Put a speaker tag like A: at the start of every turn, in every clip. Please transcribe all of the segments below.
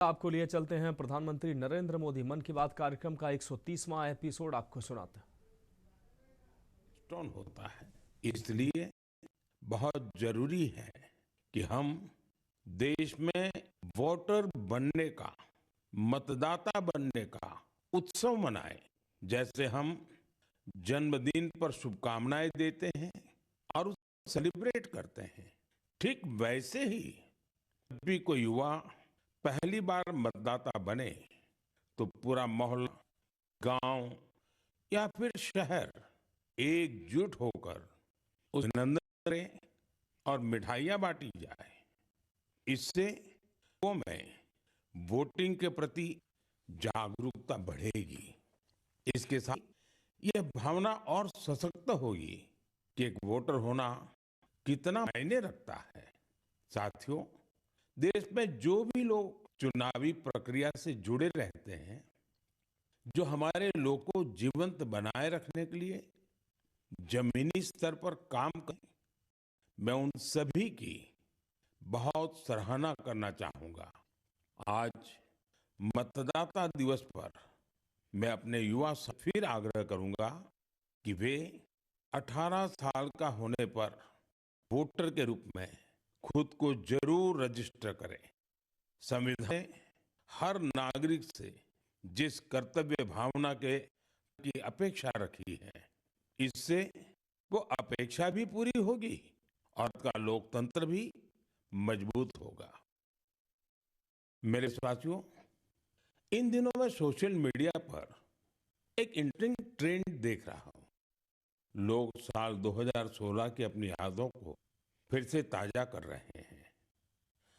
A: आपको लिए चलते हैं प्रधानमंत्री नरेंद्र मोदी मन की बात कार्यक्रम का 130वां एपिसोड आपको सुनाते हैं।
B: टोन होता है, इसलिए बहुत जरूरी है कि हम देश में वोटर बनने का, मतदाता बनने का उत्सव मनाएं। जैसे हम जन्मदिन पर शुभकामनाएं देते हैं और उसे सेलिब्रेट करते हैं, ठीक वैसे ही जब भी कोई युवा पहली बार मतदाता बने तो पूरा मोहल्ला, गांव या फिर शहर एकजुट होकर उस अभिनंदन करें और मिठाइयां बांटी जाए। इससे लोगों में वोटिंग के प्रति जागरूकता बढ़ेगी। इसके साथ यह भावना और सशक्त होगी कि एक वोटर होना कितना मायने रखता है। साथियों, देश में जो भी लोग चुनावी प्रक्रिया से जुड़े रहते हैं, जो हमारे लोग को जीवंत बनाए रखने के लिए जमीनी स्तर पर काम करें, मैं उन सभी की बहुत सराहना करना चाहूंगा। आज मतदाता दिवस पर मैं अपने युवा से फिर आग्रह करूंगा कि वे 18 साल का होने पर वोटर के रूप में खुद को जरूर रजिस्टर करें। संविधान ने हर नागरिक से जिस कर्तव्य भावना की अपेक्षा रखी है, इससे वो अपेक्षा भी पूरी होगी और का लोकतंत्र भी मजबूत होगा। मेरे साथियों, इन दिनों मैं सोशल मीडिया पर एक इंटरेस्टिंग ट्रेंड देख रहा हूं। लोग साल 2016 की अपनी यादों को फिर से ताजा कर रहे हैं।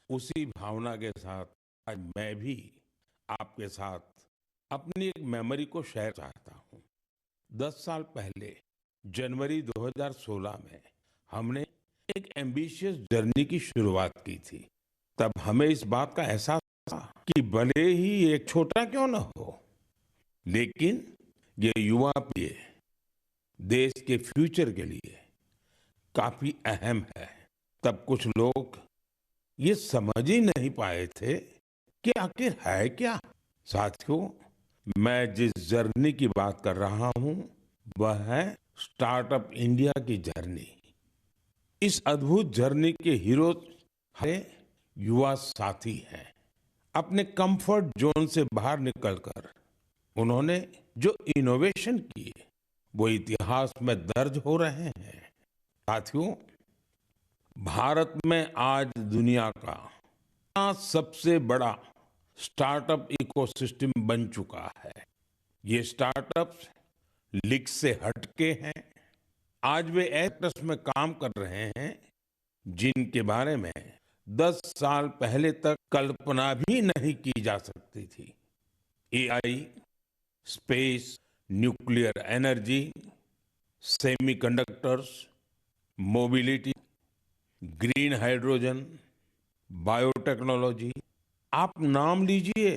B: उसी भावना के साथ आज मैं भी आपके साथ अपनी एक मेमोरी को शेयर चाहता हूं। 10 साल पहले जनवरी 2016 में हमने एक एम्बिशियस जर्नी की शुरुआत की थी। तब हमें इस बात का एहसास था कि भले ही एक छोटा क्यों न हो, लेकिन ये युवा पीढ़ी देश के फ्यूचर के लिए काफी अहम है। तब कुछ लोग ये समझ ही नहीं पाए थे कि आखिर है क्या। साथियों, मैं जिस जर्नी की बात कर रहा हूं वह है स्टार्टअप इंडिया की जर्नी। इस अद्भुत जर्नी के हीरो हमारे युवा साथी हैं। अपने कंफर्ट जोन से बाहर निकलकर उन्होंने जो इनोवेशन किए वो इतिहास में दर्ज हो रहे हैं। साथियों, भारत में आज दुनिया का सबसे बड़ा स्टार्टअप इकोसिस्टम बन चुका है। ये स्टार्टअप्स लीग से हटके हैं। आज वे एक्टर्स में काम कर रहे हैं जिनके बारे में 10 साल पहले तक कल्पना भी नहीं की जा सकती थी। AI, space, nuclear energy, semiconductors, mobility, green hydrogen, biotechnology, आप नाम लीजिए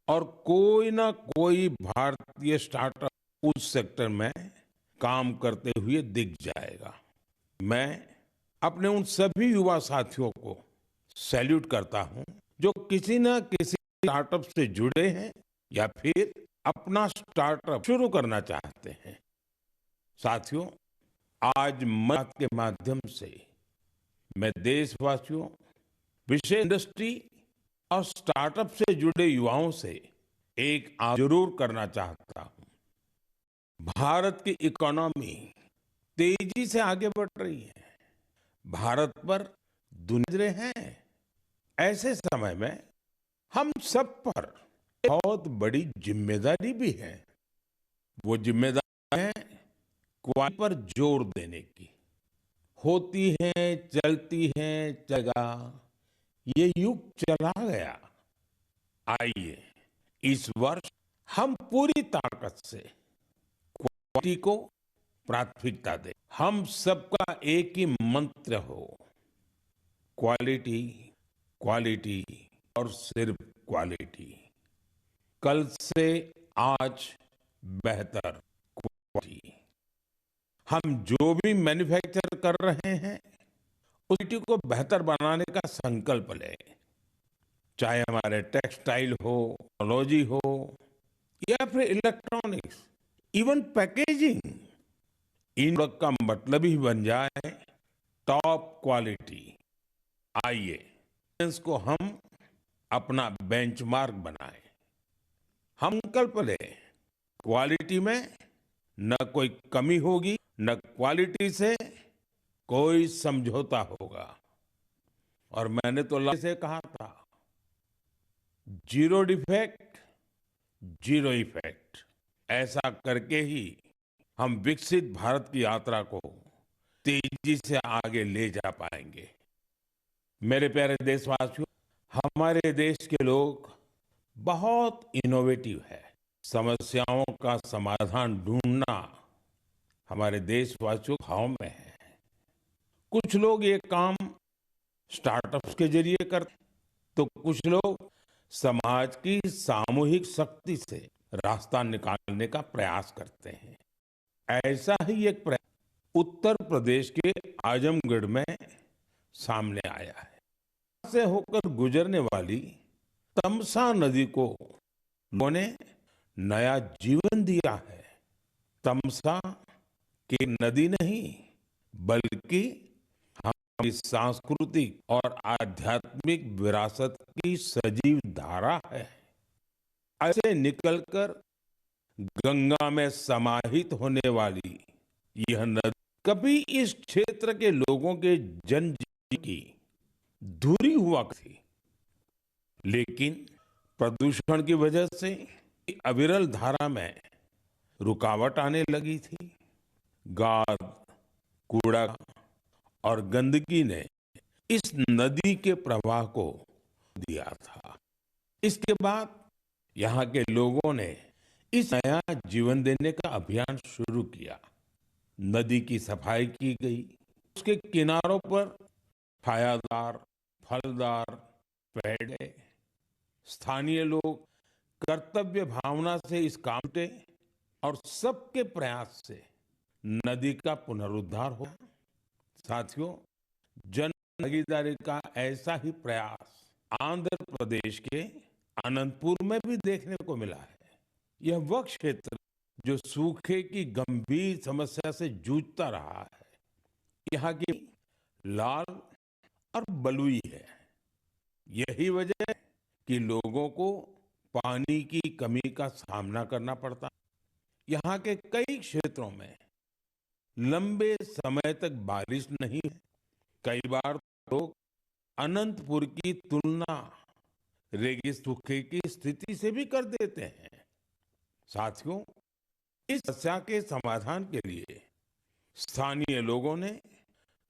B: और कोई ना कोई भारतीय स्टार्टअप उस सेक्टर में काम करते हुए दिख जाएगा। मैं अपने उन सभी युवा साथियों को सैल्यूट करता हूं जो किसी न किसी स्टार्टअप से जुड़े हैं या फिर अपना स्टार्टअप शुरू करना चाहते हैं। साथियों, आज मन के माध्यम से मैं देशवासियों, विशेष इंडस्ट्री और स्टार्टअप से जुड़े युवाओं से एक जरूर करना चाहता हूं। भारत की इकोनॉमी तेजी से आगे बढ़ रही है। भारत पर दुनिया हैं। ऐसे समय में हम सब पर बहुत बड़ी जिम्मेदारी भी है। वो जिम्मेदारी है क्वालिटी पर जोर देने की। होती है, चलती है, चलेगा, ये युग चला गया। आइए इस वर्ष हम पूरी ताकत से क्वालिटी को प्राथमिकता दें। हम सबका एक ही मंत्र हो, क्वालिटी, क्वालिटी और सिर्फ क्वालिटी। कल से आज बेहतर क्वालिटी। हम जो भी मैन्युफैक्चर कर रहे हैं, क्वालिटी को बेहतर बनाने का संकल्प लें। चाहे हमारे टेक्सटाइल हो, टेक्नोलॉजी हो या फिर इलेक्ट्रॉनिक्स, इवन पैकेजिंग, इन प्रोडक्ट का मतलब ही बन जाए टॉप क्वालिटी। आइए इसको हम अपना बेंचमार्क बनाएं। हम संकल्प लें, क्वालिटी में न कोई कमी होगी, न क्वालिटी से कोई समझौता होगा। और मैंने तो से कहा था, जीरो डिफेक्ट, जीरो इफेक्ट। ऐसा करके ही हम विकसित भारत की यात्रा को तेजी से आगे ले जा पाएंगे। मेरे प्यारे देशवासियों, हमारे देश के लोग बहुत इनोवेटिव है। समस्याओं का समाधान ढूंढना हमारे देशवासियों के भाव में है। कुछ लोग ये काम स्टार्टअप्स के जरिए करते, तो कुछ लोग समाज की सामूहिक शक्ति से रास्ता निकालने का प्रयास करते हैं। ऐसा ही एक प्रयास उत्तर प्रदेश के आजमगढ़ में सामने आया है। यहाँ से होकर गुजरने वाली तमसा नदी को लोगों ने नया जीवन दिया है। तमसा के नदी नहीं, बल्कि हमारी सांस्कृतिक और आध्यात्मिक विरासत की सजीव धारा है। ऐसे निकलकर गंगा में समाहित होने वाली यह नदी कभी इस क्षेत्र के लोगों के जनजीवन की धुरी हुआ थी, लेकिन प्रदूषण की वजह से अविरल धारा में रुकावट आने लगी थी। गाद, कूड़ा और गंदगी ने इस नदी के प्रवाह को दिया था। इसके बाद यहाँ के लोगों ने इस नया जीवन देने का अभियान शुरू किया। नदी की सफाई की गई, उसके किनारों पर छायादार, फलदार पेड़, स्थानीय लोग कर्तव्य भावना से इस काम के और सबके प्रयास से नदी का पुनरुद्धार हुआ। साथियों, जन भागीदारी का ऐसा ही प्रयास आंध्र प्रदेश के अनंतपुर में भी देखने को मिला है। यह वह क्षेत्र जो सूखे की गंभीर समस्या से जूझता रहा है। यहाँ की लाल और बलुई है। यही वजह है कि लोगों को पानी की कमी का सामना करना पड़ता। यहाँ के कई क्षेत्रों में लंबे समय तक बारिश नहीं है। कई बार लोग अनंतपुर की तुलना रेगिस्तान सूखे की स्थिति से भी कर देते हैं। साथियों, इस समस्या के समाधान के लिए स्थानीय लोगों ने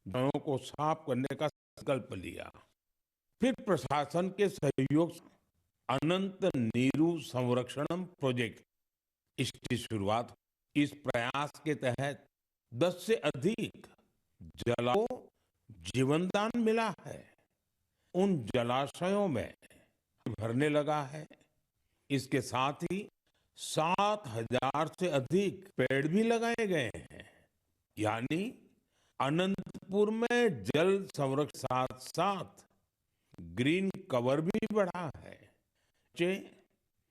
B: गांवों को साफ करने का संकल्प लिया। फिर प्रशासन के सहयोग से अनंत नीरू संरक्षणम प्रोजेक्ट इसकी शुरुआत हुई। इस प्रयास के तहत 10 से अधिक जलाशयों को जीवनदान मिला है। उन जलाशयों में भरने लगा है। इसके साथ ही 7,000 से अधिक पेड़ भी लगाए गए हैं। यानी अनंतपुर में जल संरक्षण साथ साथ ग्रीन कवर भी बढ़ा है। बच्चे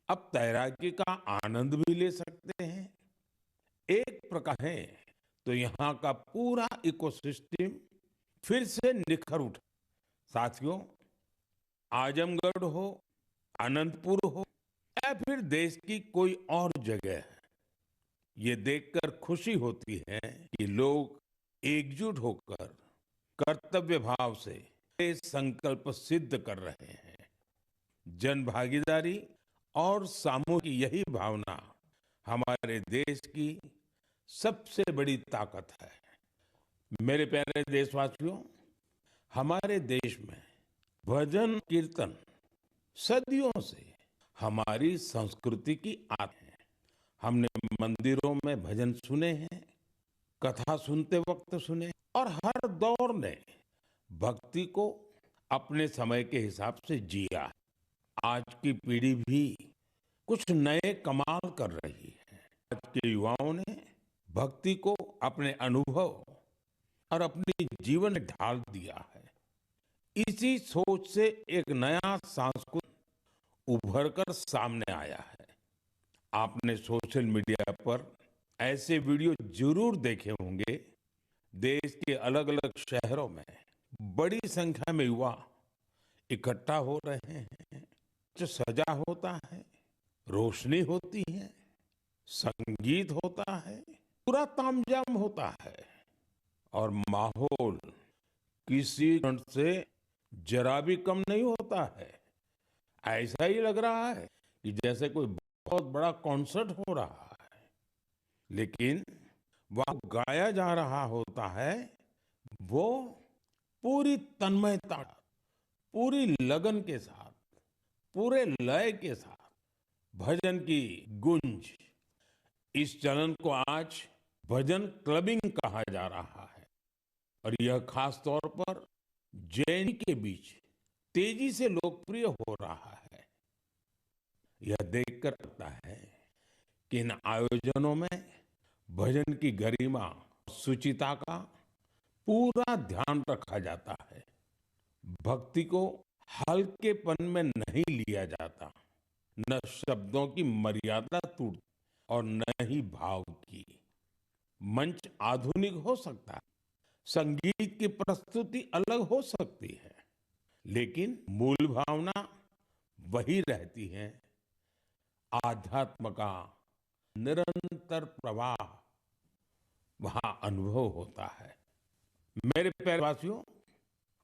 B: अब तैराकी का आनंद भी ले सकते हैं। एक प्रकार है तो यहाँ का पूरा इकोसिस्टम फिर से निखर उठा। साथियों, आजमगढ़ हो, अनंतपुर हो या फिर देश की कोई और जगह, ये देखकर खुशी होती है कि लोग एकजुट होकर कर्तव्य भाव से ये संकल्प सिद्ध कर रहे हैं। जन भागीदारी और सामूहिक यही भावना हमारे देश की सबसे बड़ी ताकत है। मेरे प्यारे देशवासियों, हमारे देश में भजन कीर्तन सदियों से हमारी संस्कृति की आदत है। हमने मंदिरों में भजन सुने हैं, कथा सुनते वक्त सुने, और हर दौर ने भक्ति को अपने समय के हिसाब से जिया। आज की पीढ़ी भी कुछ नए कमाल कर रही है। आज के युवाओं ने भक्ति को अपने अनुभव और अपनी जीवन में ढाल दिया है। इसी सोच से एक नया सांस्कृतिक उभर कर सामने आया है। आपने सोशल मीडिया पर ऐसे वीडियो जरूर देखे होंगे। देश के अलग अलग शहरों में बड़ी संख्या में युवा इकट्ठा हो रहे हैं। जो सजा होता है, रोशनी होती है, संगीत होता है, पूरा तामझाम होता है और माहौल किसी क्षण से जरा भी कम नहीं होता है। ऐसा ही लग रहा है कि जैसे कोई बहुत बड़ा कॉन्सर्ट हो रहा है। लेकिन वह गाया जा रहा होता है वो पूरी तन्मयता, पूरी लगन के साथ, पूरे लय के साथ, भजन की गूंज। इस चलन को आज भजन क्लबिंग कहा जा रहा है और यह खास तौर पर जैन के बीच तेजी से लोकप्रिय हो रहा है। यह देखकर लगता है कि इन आयोजनों में भजन की गरिमा, सुचिता का पूरा ध्यान रखा जाता है। भक्ति को हल्केपन में नहीं लिया जाता, न शब्दों की मर्यादा टूट और न ही भाव की। मंच आधुनिक हो सकता है, संगीत की प्रस्तुति अलग हो सकती है, लेकिन मूल भावना वही रहती है। आध्यात्म का निरंतर प्रवाह वहां अनुभव होता है। मेरे प्यारे वासियों,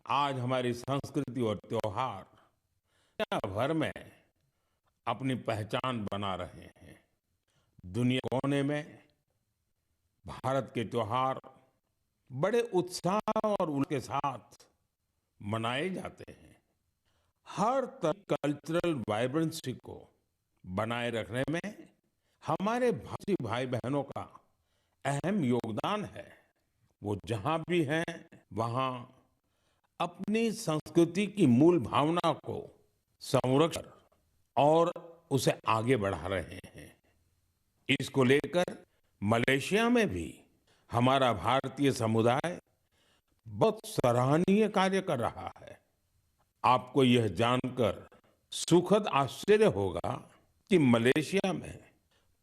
B: आज हमारी संस्कृति और त्योहार दुनिया भर में अपनी पहचान बना रहे हैं। दुनिया कोने में भारत के त्योहार बड़े उत्साह और उनके साथ मनाए जाते हैं। हर तरह कल्चरल वाइब्रेंसी को बनाए रखने में हमारे भारतीय भाई बहनों का अहम योगदान है। वो जहां भी हैं वहां अपनी संस्कृति की मूल भावना को संरक्षण और उसे आगे बढ़ा रहे हैं। इसको लेकर मलेशिया में भी हमारा भारतीय समुदाय बहुत सराहनीय कार्य कर रहा है। आपको यह जानकर सुखद आश्चर्य होगा कि मलेशिया में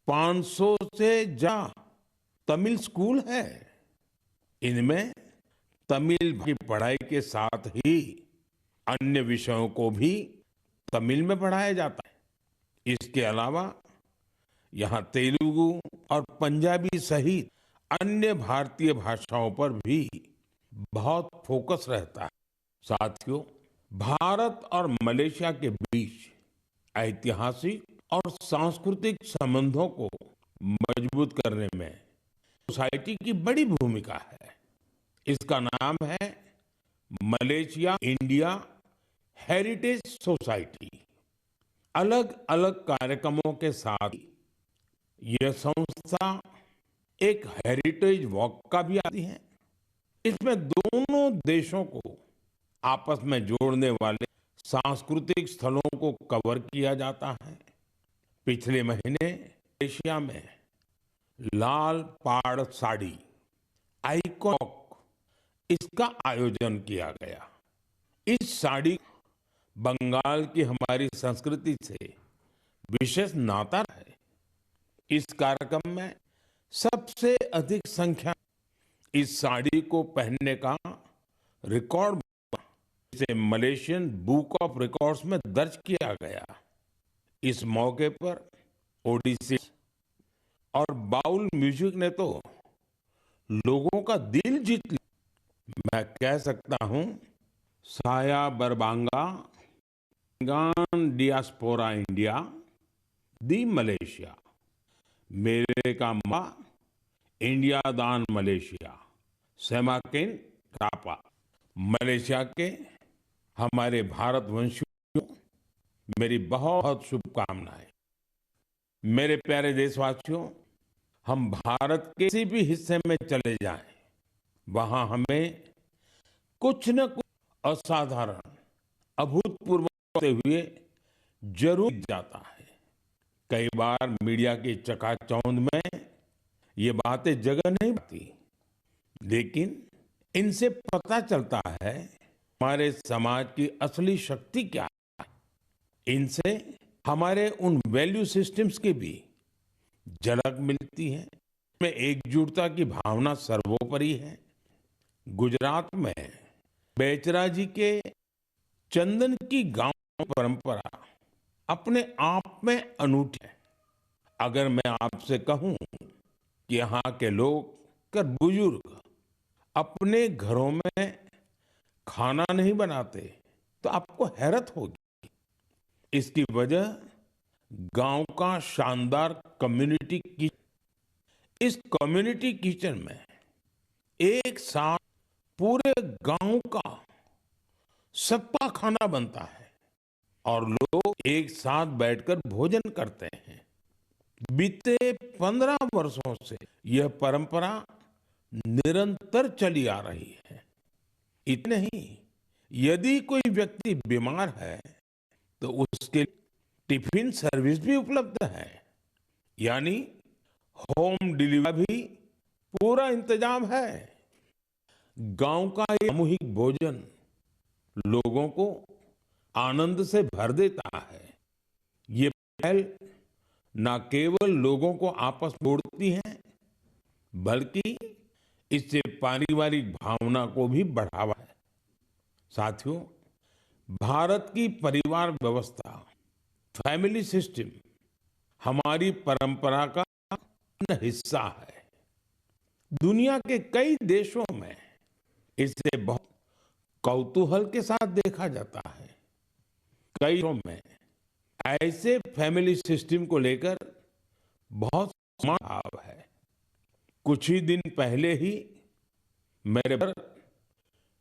B: 500 से ज्यादा तमिल स्कूल है। इनमें तमिल की पढ़ाई के साथ ही अन्य विषयों को भी तमिल में पढ़ाया जाता है। इसके अलावा यहाँ तेलुगु और पंजाबी सहित अन्य भारतीय भाषाओं पर भी बहुत फोकस रहता है। साथियों, भारत और मलेशिया के बीच ऐतिहासिक और सांस्कृतिक संबंधों को मजबूत करने में सोसाइटी की बड़ी भूमिका है। इसका नाम है मलेशिया इंडिया हेरिटेज सोसाइटी। अलग अलग कार्यक्रमों के साथ यह संस्था एक हेरिटेज वॉक का भी आती है। इसमें दोनों देशों को आपस में जोड़ने वाले सांस्कृतिक स्थलों को कवर किया जाता है। पिछले महीने एशिया में लाल पाड़ साड़ी आइकॉन इसका आयोजन किया गया। इस साड़ी बंगाल की हमारी संस्कृति से विशेष नाता है। इस कार्यक्रम में सबसे अधिक संख्या इस साड़ी को पहनने का रिकॉर्ड इसे मलेशियन बुक ऑफ रिकॉर्ड्स में दर्ज किया गया। इस मौके पर ओडिसी और बाउल म्यूजिक ने तो लोगों का दिल जीत लिया। मैं कह सकता हूं, साया बरबांगा गान डियास्पोरा इंडिया दी मलेशिया मेरे का मां इंडिया दान मलेशिया सेमाकिन रापा। मलेशिया के हमारे भारतवंशियों मेरी बहुत शुभकामनाएं। मेरे प्यारे देशवासियों, हम भारत के किसी भी हिस्से में चले जाएं, वहां हमें कुछ न कुछ असाधारण, अभूतपूर्व होते हुए जरूर जाता है। कई बार मीडिया की चकाचौंध में ये बातें जगह नहीं पाती, लेकिन इनसे पता चलता है हमारे समाज की असली शक्ति क्या है। इनसे हमारे उन वैल्यू सिस्टम्स की भी झलक मिलती है। में एकजुटता की भावना सर्वोपरि है। गुजरात में बेचरा जी के चंदन की गांव परंपरा अपने आप में अनूठी है। अगर मैं आपसे कहूं कि यहाँ के लोग कर बुजुर्ग अपने घरों में खाना नहीं बनाते तो आपको हैरत होगी। इसकी वजह गांव का शानदार कम्युनिटी किचन। इस कम्युनिटी किचन में एक साथ पूरे गांव का सबका खाना बनता है और लोग एक साथ बैठकर भोजन करते हैं। बीते 15 वर्षों से यह परंपरा निरंतर चली आ रही है। इतने ही, यदि कोई व्यक्ति बीमार है तो उसके टिफिन सर्विस भी उपलब्ध है। यानी होम डिलीवरी भी पूरा इंतजाम है। गांव का ये सामूहिक भोजन लोगों को आनंद से भर देता है। ये पहल न केवल लोगों को आपस में जोड़ती है, बल्कि इससे पारिवारिक भावना को भी बढ़ावा है। साथियों, भारत की परिवार व्यवस्था, फैमिली सिस्टम हमारी परंपरा का हिस्सा है। दुनिया के कई देशों में इसे बहुत कौतूहल के साथ देखा जाता है। कई देशों में ऐसे फैमिली सिस्टम को लेकर बहुत सम्मान भाव है। कुछ ही दिन पहले ही मेरे पर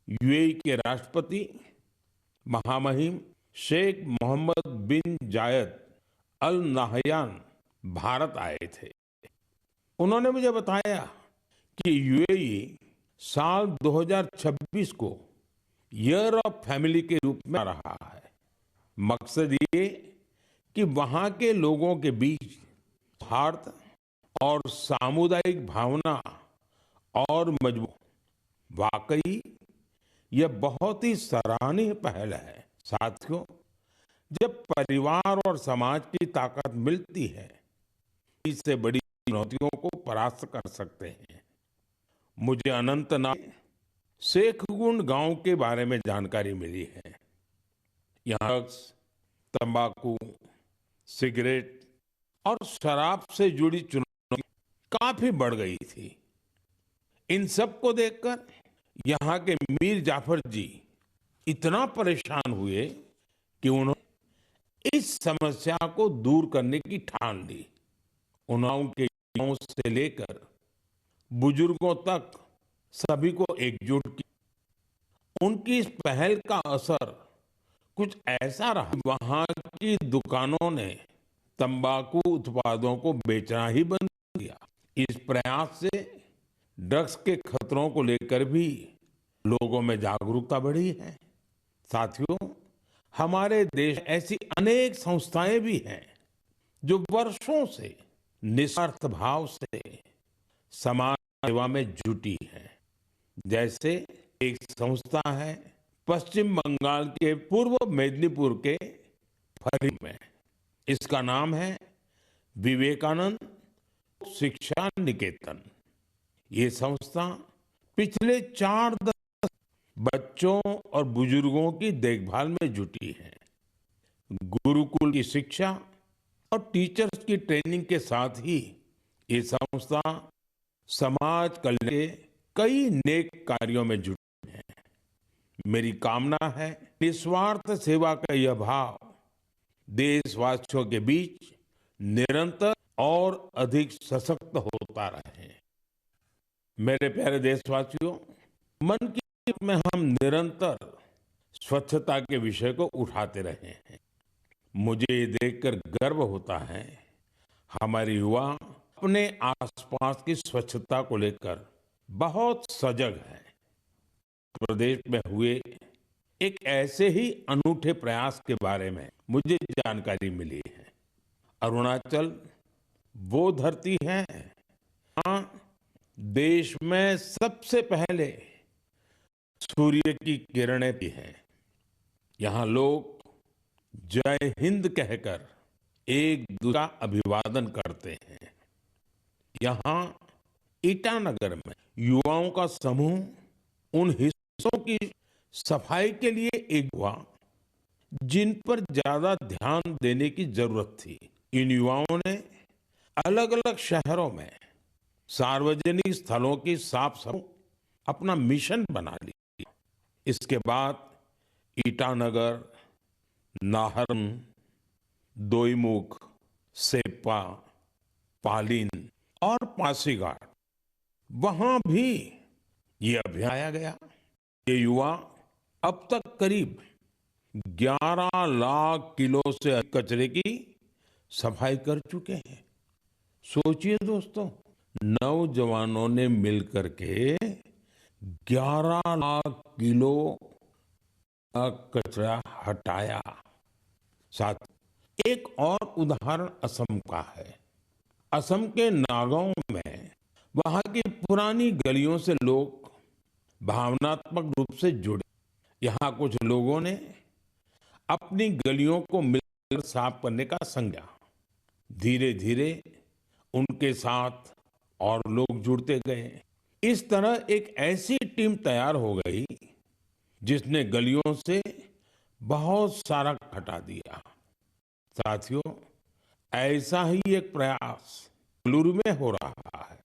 B: यूएई के राष्ट्रपति महामहिम शेख मोहम्मद बिन जायद अल नाहयान भारत आए थे। उन्होंने मुझे बताया कि यूएई साल 2026 को ईयर ऑफ फैमिली के रूप में आ रहा है। मकसद ये कि वहां के लोगों के बीच सौहार्द और सामुदायिक भावना और मजबूत। वाकई यह बहुत ही सराहनीय पहल है। साथियों, जब परिवार और समाज की ताकत मिलती है, इससे बड़ी चुनौतियों को परास्त कर सकते हैं। मुझे अनंतनाग शेखगुंड गांव के बारे में जानकारी मिली है। यहाँ ड्रग्स, तंबाकू, सिगरेट और शराब से जुड़ी चुनौती काफी बढ़ गई थी। इन सब को देखकर यहाँ के मीर जाफर जी इतना परेशान हुए कि उन्होंने इस समस्या को दूर करने की ठान ली। उन्होंने के गांव से लेकर बुजुर्गों तक सभी को एकजुट किया। उनकी इस पहल का असर कुछ ऐसा रहा कि वहां की दुकानों ने तंबाकू उत्पादों को बेचना ही बंद कर दिया। इस प्रयास से ड्रग्स के खतरों को लेकर भी लोगों में जागरूकता बढ़ी है। साथियों, हमारे देश में ऐसी अनेक संस्थाएं भी हैं जो वर्षों से निस्वार्थ भाव से समाज सेवा में जुटी है। जैसे एक संस्था है पश्चिम बंगाल के पूर्व मेदिनीपुर के फरीद में। इसका नाम है विवेकानंद शिक्षा निकेतन। ये संस्था पिछले 4 दशक बच्चों और बुजुर्गों की देखभाल में जुटी है। गुरुकुल की शिक्षा और टीचर्स की ट्रेनिंग के साथ ही ये संस्था समाज कल्याण के कई नेक कार्यों में जुटी है। मेरी कामना है निस्वार्थ सेवा का यह भाव देशवासियों के बीच निरंतर और अधिक सशक्त होता रहे। मेरे प्यारे देशवासियों, मन की बात में हम निरंतर स्वच्छता के विषय को उठाते रहे हैं। मुझे ये देखकर गर्व होता है हमारे युवा अपने आसपास की स्वच्छता को लेकर बहुत सजग है। प्रदेश में हुए एक ऐसे ही अनूठे प्रयास के बारे में मुझे जानकारी मिली है। अरुणाचल वो धरती है जहां देश में सबसे पहले सूर्य की किरणें भी हैं। यहाँ लोग जय हिंद कहकर एक दूसरे का अभिवादन करते हैं। यहाँ ईटानगर में युवाओं का समूह उन हिस्सों की सफाई के लिए एक हुआ जिन पर ज्यादा ध्यान देने की जरूरत थी। इन युवाओं ने अलग अलग शहरों में सार्वजनिक स्थलों की साफ सफाई अपना मिशन बना लिया। इसके बाद ईटानगर, नाहरम, दोईमुख, सेप्पा, पालीन और पासीघाट, वहां भी ये अभियान आया गया। ये युवा अब तक करीब 11 लाख किलो से अधिक कचरे की सफाई कर चुके हैं। सोचिए दोस्तों, नौजवानों ने मिलकर के 11 लाख किलो का कचरा हटाया। साथ एक और उदाहरण असम का है। असम के नागांव में वहां की पुरानी गलियों से लोग भावनात्मक रूप से जुड़े। यहाँ कुछ लोगों ने अपनी गलियों को मिलकर साफ करने का संज्ञा। धीरे धीरे उनके साथ और लोग जुड़ते गए। इस तरह एक ऐसी टीम तैयार हो गई जिसने गलियों से बहुत सारा हटा दिया। साथियों, ऐसा ही एक प्रयास बेंगलुरु में हो रहा है।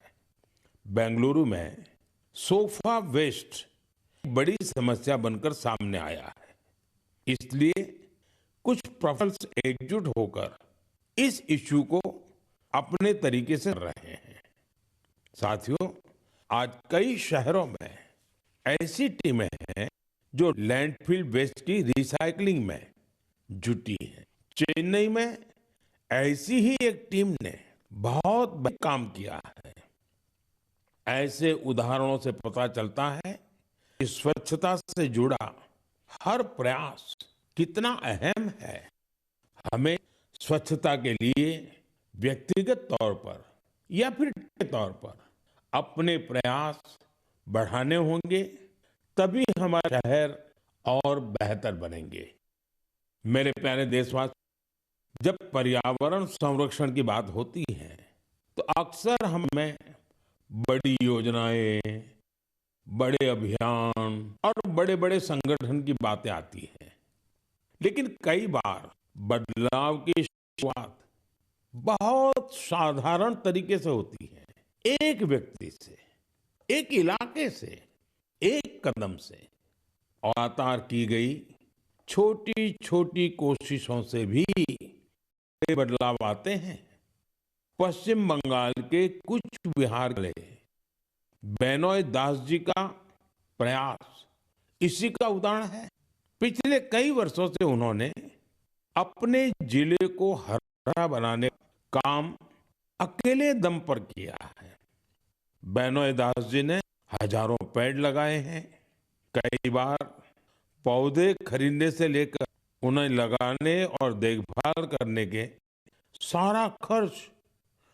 B: बेंगलुरु में सोफा वेस्ट बड़ी समस्या बनकर सामने आया है। इसलिए कुछ प्रोफेशनल्स एकजुट होकर इस इश्यू को अपने तरीके से कर रहे हैं। साथियों, आज कई शहरों में ऐसी टीमें हैं जो लैंडफिल वेस्ट की रिसाइकलिंग में जुटी हैं। चेन्नई में ऐसी ही एक टीम ने बहुत बड़ा काम किया है। ऐसे उदाहरणों से पता चलता है कि स्वच्छता से जुड़ा हर प्रयास कितना अहम है। हमें स्वच्छता के लिए व्यक्तिगत तौर पर या फिर के तौर पर अपने प्रयास बढ़ाने होंगे, तभी हमारे शहर और बेहतर बनेंगे। मेरे प्यारे देशवासी, जब पर्यावरण संरक्षण की बात होती है तो अक्सर हमें बड़ी योजनाएं, बड़े अभियान और बड़े बड़े संगठन की बातें आती हैं। लेकिन कई बार बदलाव की शुरुआत बहुत साधारण तरीके से होती है। एक व्यक्ति से, एक इलाके से, एक कदम से। लगातार की गई छोटी छोटी कोशिशों से भी बड़े बदलाव आते हैं। पश्चिम बंगाल के कुछ बिहार के बेनोय दास जी का प्रयास इसी का उदाहरण है। पिछले कई वर्षों से उन्होंने अपने जिले को हरा बनाने का काम अकेले दम पर किया है। बेनोय दास जी ने हजारों पेड़ लगाए हैं। कई बार पौधे खरीदने से लेकर उन्हें लगाने और देखभाल करने के सारा खर्च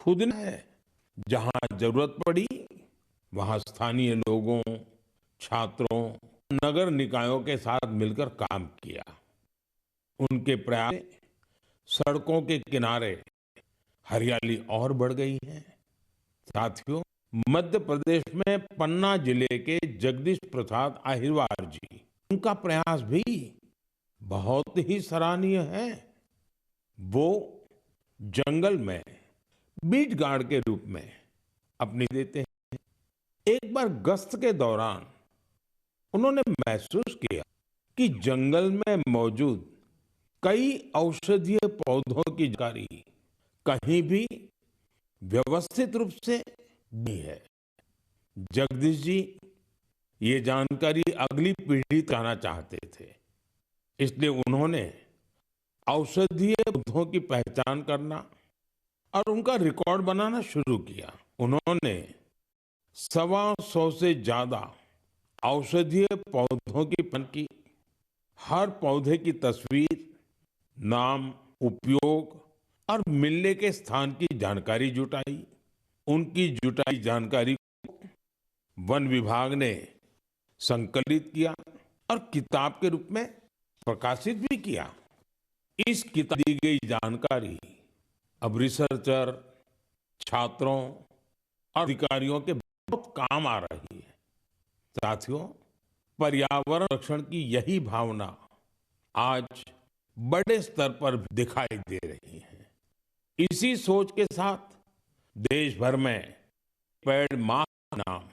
B: खुद ने है। जहां जरूरत पड़ी वहां स्थानीय लोगों, छात्रों, नगर निकायों के साथ मिलकर काम किया। उनके प्रयास से सड़कों के किनारे हरियाली और बढ़ गई है। साथियों, मध्य प्रदेश में पन्ना जिले के जगदीश प्रसाद अहिरवार जी, उनका प्रयास भी बहुत ही सराहनीय है। वो जंगल में बीट गार्ड के रूप में अपनी देते हैं। एक बार गश्त के दौरान उन्होंने महसूस किया कि जंगल में मौजूद कई औषधीय पौधों की जानकारी कहीं भी व्यवस्थित रूप से नहीं है। जगदीश जी ये जानकारी अगली पीढ़ी तक आना चाहते थे। इसलिए उन्होंने औषधीय पौधों की पहचान करना और उनका रिकॉर्ड बनाना शुरू किया। उन्होंने 125 से ज्यादा औषधीय पौधों की पहचान की। हर पौधे की तस्वीर, नाम, उपयोग और मिलने के स्थान की जानकारी जुटाई। उनकी जुटाई जानकारी को वन विभाग ने संकलित किया और किताब के रूप में प्रकाशित भी किया। इस किताब दी गई जानकारी अब रिसर्चर, छात्रों और अधिकारियों के बहुत काम आ रही है। साथियों, पर्यावरण रक्षण की यही भावना आज बड़े स्तर पर दिखाई दे रही है। इसी सोच के साथ देश भर में पेड़ माह नाम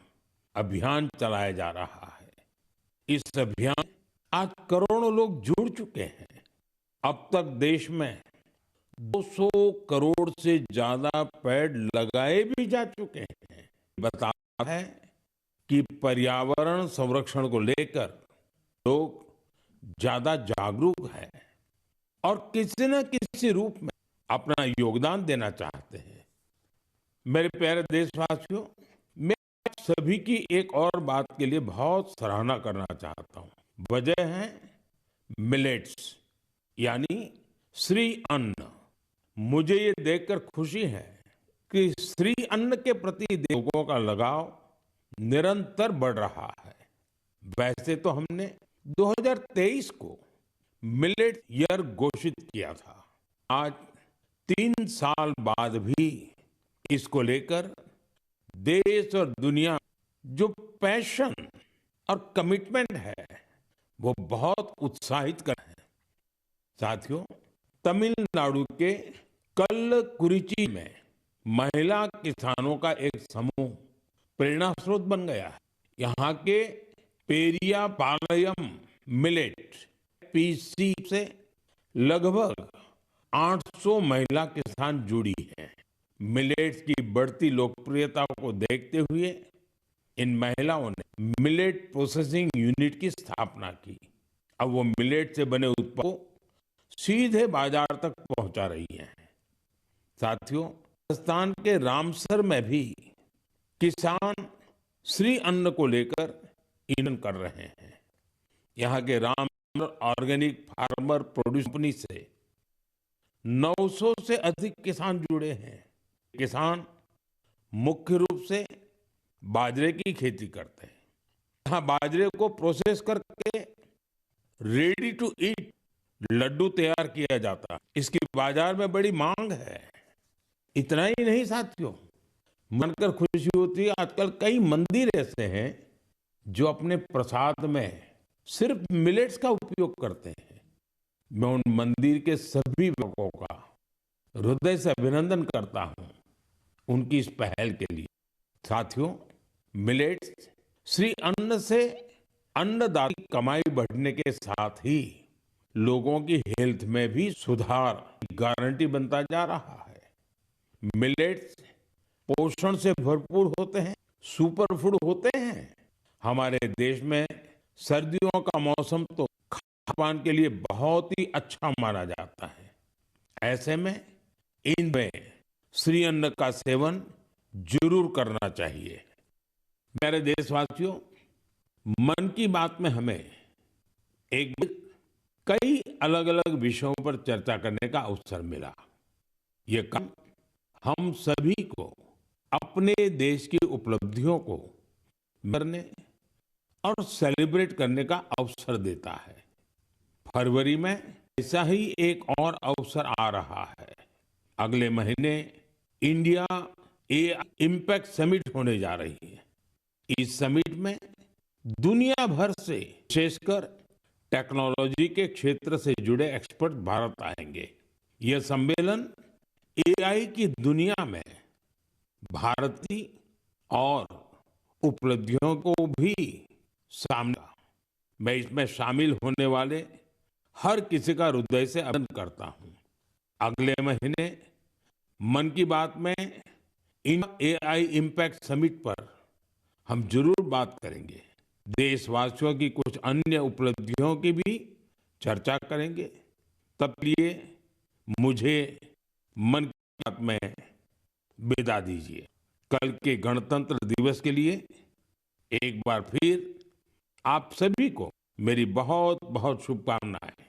B: अभियान चलाया जा रहा है। इस अभियान में आज करोड़ों लोग जुड़ चुके हैं। अब तक देश में 200 करोड़ से ज्यादा पेड़ लगाए भी जा चुके हैं। बताता है कि पर्यावरण संरक्षण को लेकर लोग ज्यादा जागरूक हैं और किसी न किसी रूप में अपना योगदान देना चाहते हैं। मेरे प्यारे देशवासियों, मैं आप सभी की एक और बात के लिए बहुत सराहना करना चाहता हूँ। वजह है मिलेट्स, यानी श्री अन्न। मुझे ये देखकर खुशी है कि श्री अन्न के प्रति लोगों का लगाव निरंतर बढ़ रहा है। वैसे तो हमने 2023 को मिलेट ईयर घोषित किया था। आज 3 साल बाद भी इसको लेकर देश और दुनिया में जो पैशन और कमिटमेंट है वो बहुत उत्साहित कर है। साथियों, तमिलनाडु के कल्लकुरिची में महिला किसानों का एक समूह प्रेरणा स्रोत बन गया है। यहाँ के पेरिया पालयम मिलेट पीसी से लगभग 800 महिला किसान जुड़ी हैं। मिलेट्स की बढ़ती लोकप्रियता को देखते हुए इन महिलाओं ने मिलेट प्रोसेसिंग यूनिट की स्थापना की। अब वो मिलेट से बने उत्पाद को सीधे बाजार तक पहुंचा रही हैं। साथियों, राजस्थान के रामसर में भी किसान श्री अन्न को लेकर ईंधन कर रहे हैं। यहाँ के Ramsar organic farmer produce company से 900 से अधिक किसान जुड़े हैं। किसान मुख्य रूप से बाजरे की खेती करते हैं। यहाँ बाजरे को प्रोसेस करके रेडी टू ईट लड्डू तैयार किया जाता है। इसकी बाजार में बड़ी मांग है। इतना ही नहीं साथियों, मानकर खुशी होती है, आजकल कई मंदिर ऐसे हैं जो अपने प्रसाद में सिर्फ मिलेट्स का उपयोग करते हैं। मैं उन मंदिर के सभी लोगों का हृदय से अभिनंदन करता हूं उनकी इस पहल के लिए। साथियों, मिलेट्स श्री अन्न से अन्नदाता की कमाई बढ़ने के साथ ही लोगों की हेल्थ में भी सुधार की गारंटी बनता जा रहा है। मिलेट्स पोषण से भरपूर होते हैं, सुपर फूड होते हैं। हमारे देश में सर्दियों का मौसम तो खान के लिए बहुत ही अच्छा माना जाता है। ऐसे में इनमें श्री अन्न का सेवन जरूर करना चाहिए। मेरे देशवासियों, मन की बात में हमें एक कई अलग अलग विषयों पर चर्चा करने का अवसर मिला। ये काम हम सभी को अपने देश की उपलब्धियों को करने और सेलिब्रेट करने का अवसर देता है। फरवरी में ऐसा ही एक और अवसर आ रहा है। अगले महीने इंडिया एआई इम्पैक्ट समिट होने जा रही है। इस समिट में दुनिया भर से, विशेषकर टेक्नोलॉजी के क्षेत्र से जुड़े एक्सपर्ट भारत आएंगे। यह सम्मेलन एआई की दुनिया में भारत की और उपलब्धियों को भी सामने। मैं इसमें शामिल होने वाले हर किसी का हृदय से अभिनंदन करता हूं। अगले महीने मन की बात में एआई इम्पैक्ट समिट पर हम जरूर बात करेंगे। देशवासियों की कुछ अन्य उपलब्धियों की भी चर्चा करेंगे। तब लिए मुझे मन की बात में विदा दीजिए। कल के गणतंत्र दिवस के लिए एक बार फिर आप सभी को मेरी बहुत बहुत शुभकामनाएं।